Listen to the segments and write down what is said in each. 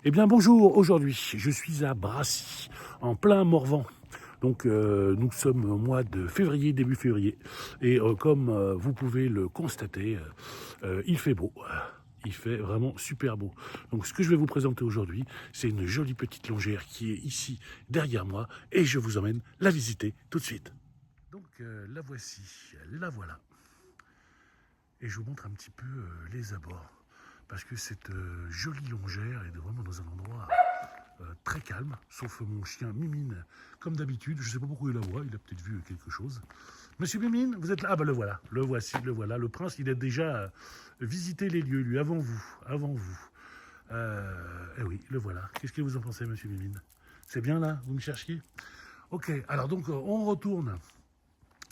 Eh bien bonjour, aujourd'hui je suis à Brassy, en plein Morvan. Donc nous sommes au mois de février, début février. Et comme vous pouvez le constater, il fait beau. Il fait vraiment super beau. Donc ce que je vais vous présenter aujourd'hui, c'est une jolie petite longère qui est ici derrière moi. Et je vous emmène la visiter tout de suite. Donc la voici, la voilà. Et je vous montre un petit peu les abords. Parce que cette jolie longère est vraiment dans un endroit très calme, sauf mon chien Mimine, comme d'habitude. Je ne sais pas pourquoi il aboie, il a peut-être vu quelque chose. Monsieur Mimine, vous êtes là? Ah ben le voilà, le voici, le voilà. Le prince, il a déjà visité les lieux, lui, avant vous, avant vous. Eh oui, le voilà. Qu'est-ce que vous en pensez, monsieur Mimine? C'est bien là, vous me cherchiez? Ok, alors donc on retourne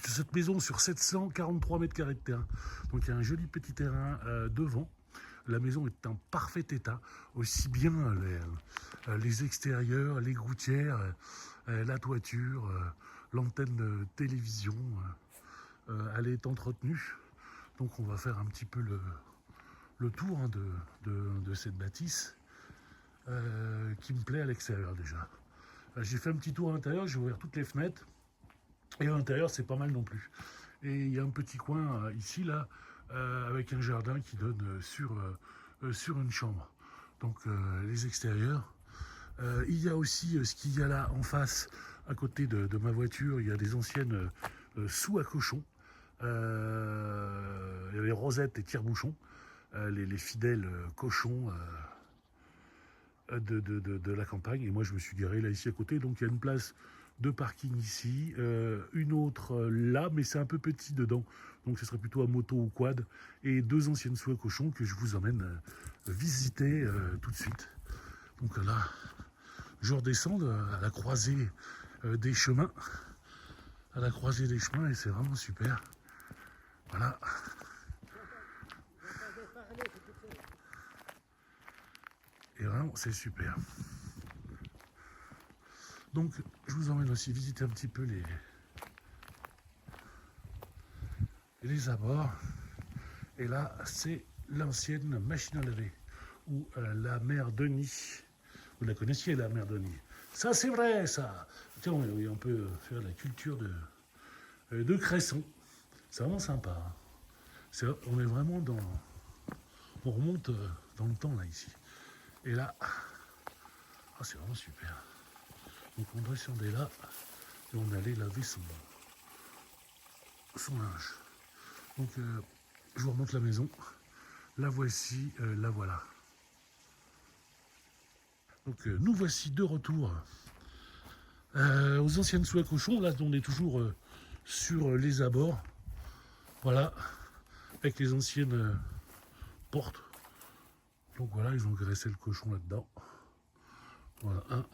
sur cette maison sur 743 mètres carrés de terrain. Donc il y a un joli petit terrain devant. La maison est en parfait état, aussi bien les extérieurs, les gouttières, la toiture, l'antenne de télévision, elle est entretenue. Donc on va faire un petit peu le tour hein, de cette bâtisse qui me plaît à l'extérieur déjà. J'ai fait un petit tour à l'intérieur, j'ai ouvert toutes les fenêtres et à l'intérieur c'est pas mal non plus. Et il y a un petit coin ici là avec un jardin qui donne sur une chambre. Donc les extérieurs. Il y a aussi ce qu'il y a là en face, à côté de ma voiture, il y a des anciennes sous à cochons. Il y avait Rosette et Tire-Bouchon, les fidèles cochons de la campagne. Et moi je me suis garé là ici à côté, donc il y a une place de parking ici, une autre là, mais c'est un peu petit dedans, donc ce serait plutôt à moto ou quad, et deux anciennes soies cochons que je vous emmène visiter tout de suite. Donc là, je redescends à la croisée des chemins, et c'est vraiment super. Voilà. Et vraiment, c'est super. Donc, je vous emmène aussi visiter un petit peu les abords. Et là, c'est l'ancienne machine à laver, ou la mère Denis. Vous la connaissiez, la mère Denis? Ça, c'est vrai, ça. Tiens, on peut faire la culture de Cresson. C'est vraiment sympa. Hein. On est vraiment dans... On remonte dans le temps, là, ici. Et là, c'est vraiment super. Donc, on descendait là, et on allait laver son linge. Donc, je vous remonte la maison. La voici, la voilà. Donc, nous voici de retour aux anciennes sous à cochons. Là, on est toujours sur les abords. Voilà, avec les anciennes portes. Donc voilà, ils ont graissé le cochon là-dedans. Voilà. Hein.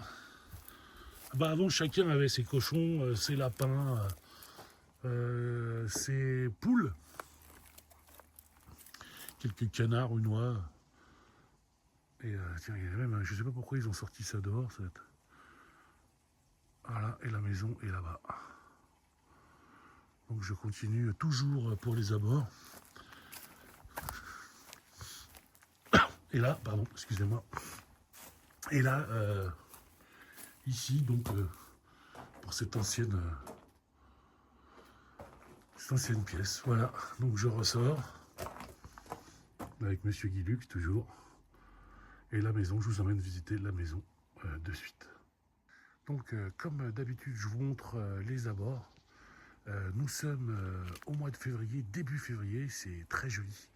Bah avant, chacun avait ses cochons, ses lapins, ses poules, quelques canards, une oie. Et tiens, il y a même, je sais pas pourquoi ils ont sorti ça dehors. Voilà, et la maison est là-bas. Donc je continue toujours pour les abords. Et là, pardon, excusez-moi. Et là, ici, donc, pour cette ancienne pièce, voilà. Donc je ressors avec Monsieur Guiluc toujours. Et la maison, je vous emmène visiter la maison de suite. Donc, comme d'habitude, je vous montre les abords. Nous sommes au mois de février, début février, c'est très joli,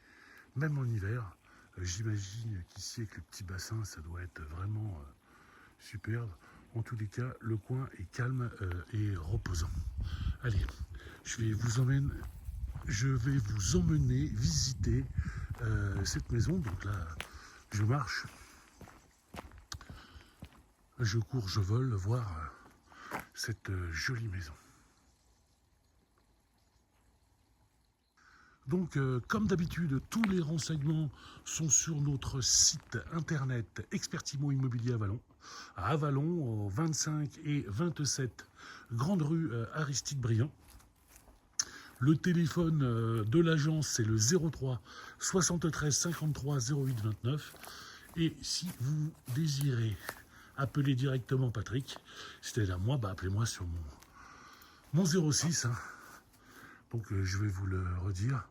même en hiver. J'imagine qu'ici, avec le petit bassin, ça doit être vraiment superbe. En tous les cas, le coin est calme et reposant. Allez, je vais vous emmener visiter cette maison. Donc là, je marche, je cours, je vole voir cette jolie maison. Donc, comme d'habitude, tous les renseignements sont sur notre site internet Expertimo Immobilier à Avallon, au 25 et 27 Grande Rue Aristide Briand. Le téléphone de l'agence, c'est le 03 73 53 08 29. Et si vous désirez appeler directement Patrick, c'est-à-dire moi, appelez-moi sur mon 06. Hein. Donc je vais vous le redire.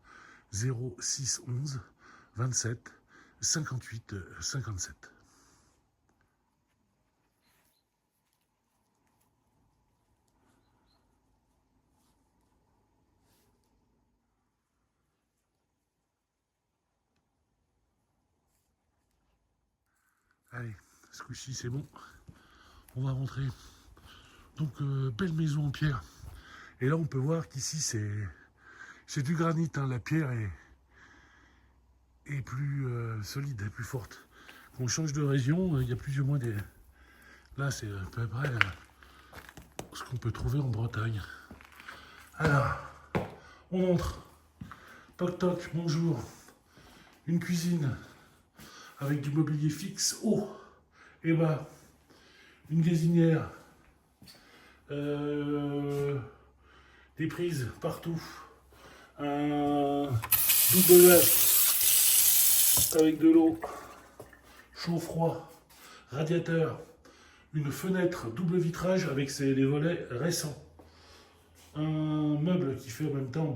06 11 27 58 57. Allez, ce coup-ci c'est bon. On va rentrer. Donc belle maison en pierre. Et là on peut voir qu'ici c'est du granit. Hein. La pierre est plus solide, est plus forte. Quand on change de région, il y a plus ou moins des... Là c'est à peu près ce qu'on peut trouver en Bretagne. Alors, on entre. Toc toc, bonjour. Une cuisine avec du mobilier fixe haut et bas. Une gazinière. Des prises partout. Un double vasque avec de l'eau. Chaud-froid. Radiateur. Une fenêtre double vitrage avec les volets récents. Un meuble qui fait en même temps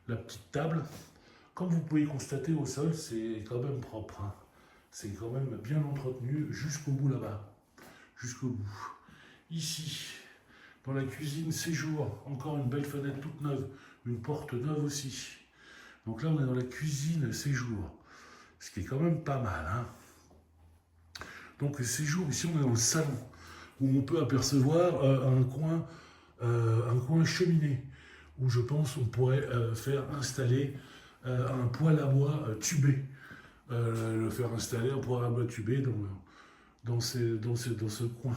la petite table. Comme vous pouvez constater au sol, c'est quand même propre. Hein. C'est quand même bien entretenu jusqu'au bout là-bas. Jusqu'au bout. Ici, dans la cuisine séjour, encore une belle fenêtre toute neuve. Une porte neuve aussi. Donc là, on est dans la cuisine séjour. Ce qui est quand même pas mal. Hein. Donc séjour, ici, on est dans le salon. Où on peut apercevoir un coin cheminée. Où je pense on pourrait faire installer un poêle à bois tubé. Le faire installer un poêle à bois tubé dans ce coin.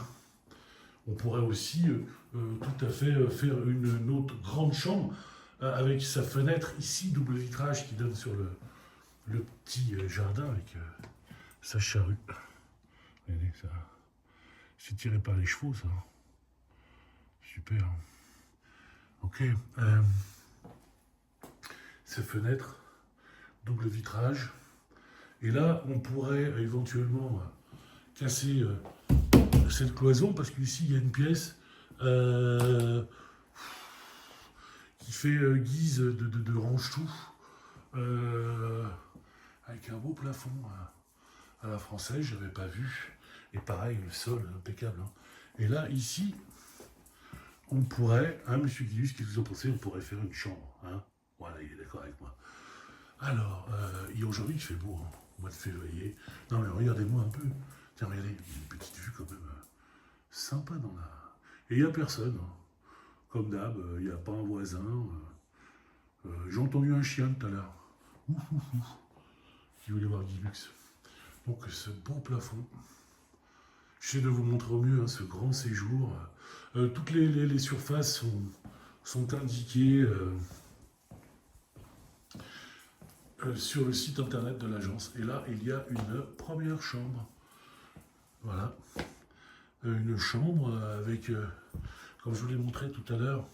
On pourrait aussi tout à fait faire une autre grande chambre avec sa fenêtre ici, double vitrage qui donne sur le petit jardin avec sa charrue. Regardez ça. C'est tiré par les chevaux ça. Super. Ok. Ces fenêtres, double vitrage. Et là, on pourrait éventuellement casser cette cloison parce qu'ici, il y a une pièce qui fait guise de range-tout avec un beau plafond à la française, je n'avais pas vu. Et pareil, le sol impeccable. Hein. Et là, ici, on pourrait, hein, monsieur Guillus, qu'est-ce que vous en pensez? On pourrait faire une chambre. Hein. Voilà, il est d'accord avec moi. Alors, aujourd'hui, il fait beau, hein, au mois de février. Non, mais regardez-moi un peu. Tiens, regardez, il y a une petite vue quand même sympa dans la... Et il n'y a personne. Hein. Comme d'hab, il n'y a pas un voisin. J'ai entendu un chien tout à l'heure. Ouf, ouf, ouf. Qui voulait voir Guy Lux. Donc, ce beau plafond. J'essaie de vous montrer au mieux hein, ce grand séjour. Toutes les surfaces sont indiquées sur le site internet de l'agence. Et là, il y a une première chambre. Voilà. Une chambre avec, comme je vous l'ai montré tout à l'heure,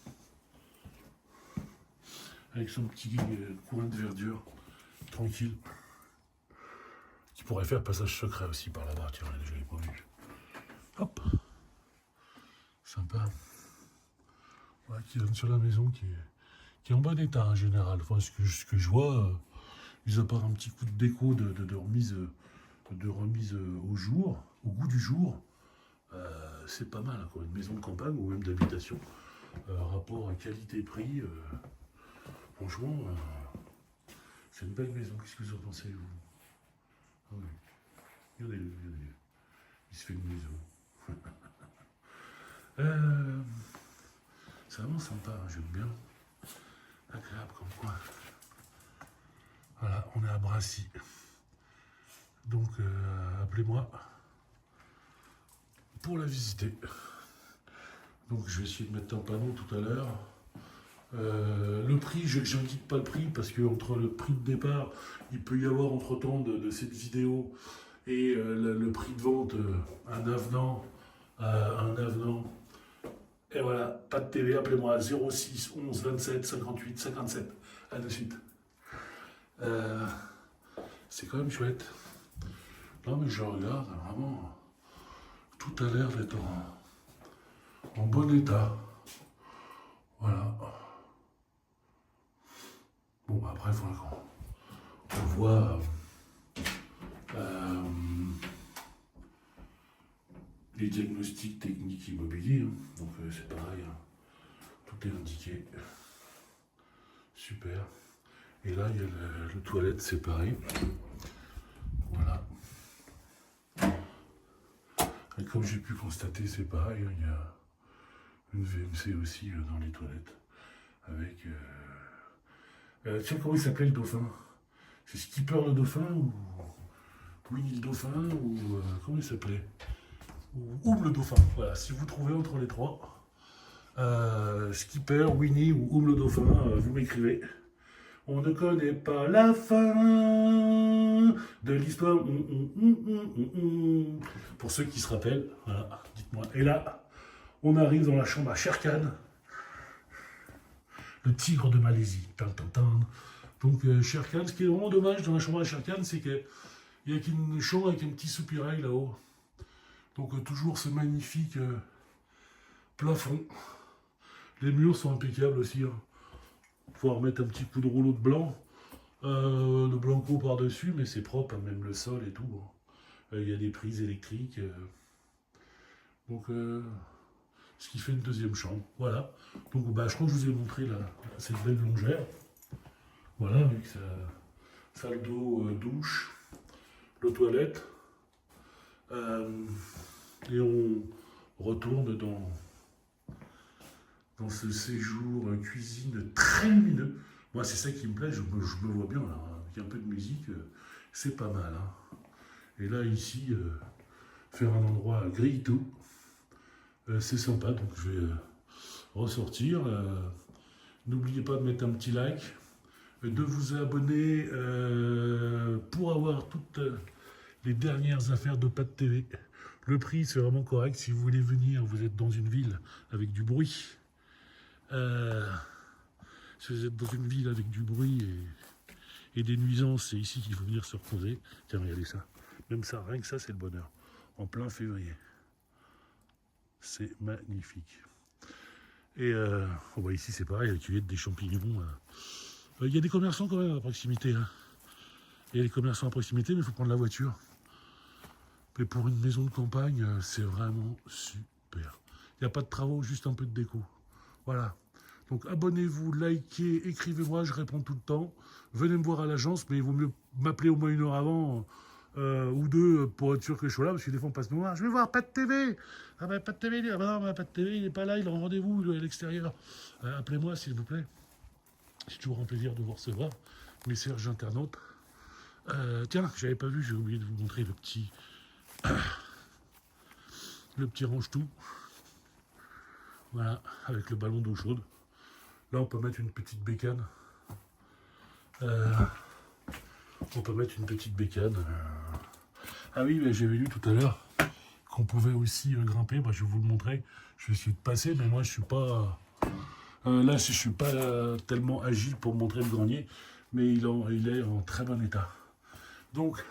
avec son petit coin de verdure, tranquille. Qui pourrait faire passage secret aussi par là-bas. Tiens, je l'ai pas vu. Hop. Sympa. Voilà, qui donne sur la maison qui est en bon état en général. Enfin, ce que je vois, mis à part un petit coup de déco de remise au jour, au goût du jour, c'est pas mal. Quoi. Une maison de campagne ou même d'habitation. Rapport à qualité-prix, franchement, c'est une belle maison. Qu'est-ce que vous en pensez, vous? Ah oui. Regardez-le. Il se fait une maison. C'est vraiment sympa, hein, j'aime bien. Agréable comme quoi. Voilà, on est à Brassy. Donc, appelez-moi pour la visiter. Donc, je vais essayer de mettre un panneau tout à l'heure. Le prix, je n'indique pas le prix parce que entre le prix de départ, il peut y avoir entre-temps de cette vidéo et le prix de vente, un avenant. Et voilà, pas de TV, appelez-moi à 06 11 27 58 57. À de suite. C'est quand même chouette. Non mais je regarde, vraiment, tout a l'air d'être en bon état. Voilà. Bon, bah, après, il faudra qu'on voit euh, les diagnostics techniques immobiliers. Hein. Donc c'est pareil, hein. Tout est indiqué. Super. Et là, il y a le toilette, c'est pareil. Voilà. Et comme j'ai pu constater, c'est pareil. Hein, il y a une VMC aussi dans les toilettes. Avec... tiens, comment il s'appelait le dauphin? C'est Skipper le dauphin ou Winnie le dauphin ou comment il s'appelait? Ou Oum le dauphin. Voilà, si vous trouvez entre les trois, Skipper, Winnie ou Oum le dauphin, vous m'écrivez. On ne connaît pas la fin de l'histoire. Pour ceux qui se rappellent, voilà, dites-moi. Et là, on arrive dans la chambre à Shere Khan, le tigre de Malaisie. Donc Shere Khan, ce qui est vraiment dommage dans la chambre à Shere Khan, c'est qu'il y a qu'une chambre avec un petit soupirail là-haut. Donc toujours ce magnifique plafond. Les murs sont impeccables aussi. Hein. Faut remettre un petit coup de rouleau de blanc, de blanco par-dessus, mais c'est propre, hein, même le sol et tout. Il y a des prises électriques. Donc, ce qui fait une deuxième chambre. Voilà. Donc, bah, je crois que je vous ai montré cette belle longère. Voilà, avec sa salle d'eau, douche, le toilette. Et on retourne dans ce séjour cuisine très lumineux. Moi, c'est ça qui me plaît, je me vois bien, là, avec un peu de musique, c'est pas mal. Hein. Et là, ici, faire un endroit gris tout, c'est sympa, donc je vais ressortir. N'oubliez pas de mettre un petit like, de vous abonner pour avoir toutes les dernières affaires de Pat TV. Le prix, c'est vraiment correct. Si vous voulez venir, vous êtes dans une ville avec du bruit. Si vous êtes dans une ville avec du bruit et des nuisances, c'est ici qu'il faut venir se reposer. Tiens, regardez ça. Même ça, rien que ça, c'est le bonheur. En plein février. C'est magnifique. Et bah ici, c'est pareil, la cuvette des champignons. Il y a des commerçants quand même à proximité. Hein. Il y a des commerçants à proximité, mais il faut prendre la voiture. Mais pour une maison de campagne, c'est vraiment super. Il n'y a pas de travaux, juste un peu de déco. Voilà. Donc abonnez-vous, likez, écrivez-moi, je réponds tout le temps. Venez me voir à l'agence, mais il vaut mieux m'appeler au moins une heure avant ou deux pour être sûr que je sois là, parce que des fois on passe me voir. Je vais voir Pat TV. Ah ben Pat TV, ah ben non, Pat TV, il n'est pas là, il est en rendez-vous, il est à l'extérieur. Appelez-moi s'il vous plaît. C'est toujours un plaisir de vous recevoir, mes Serge internautes. Tiens, j'avais pas vu, j'ai oublié de vous montrer le petit range-tout. Voilà, avec le ballon d'eau chaude. Là, on peut mettre une petite bécane. On peut mettre une petite bécane. Ah oui, mais j'avais lu tout à l'heure qu'on pouvait aussi grimper. Bah, je vais vous le montrer. Je vais essayer de passer, mais moi, je suis pas... là, je suis pas tellement agile pour montrer le grenier, mais il est en très bon état. Donc,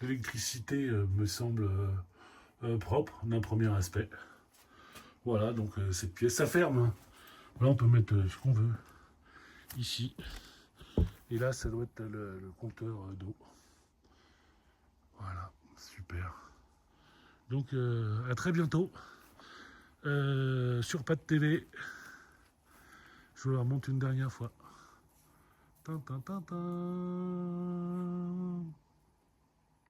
l'électricité me semble propre d'un premier aspect. Voilà, donc cette pièce, ça ferme. Hein. Là, on peut mettre ce qu'on veut. Ici. Et là, ça doit être le compteur d'eau. Voilà, super. Donc, à très bientôt sur Pat TV. Je vous la remonte une dernière fois. Tin, tin, tin, tin.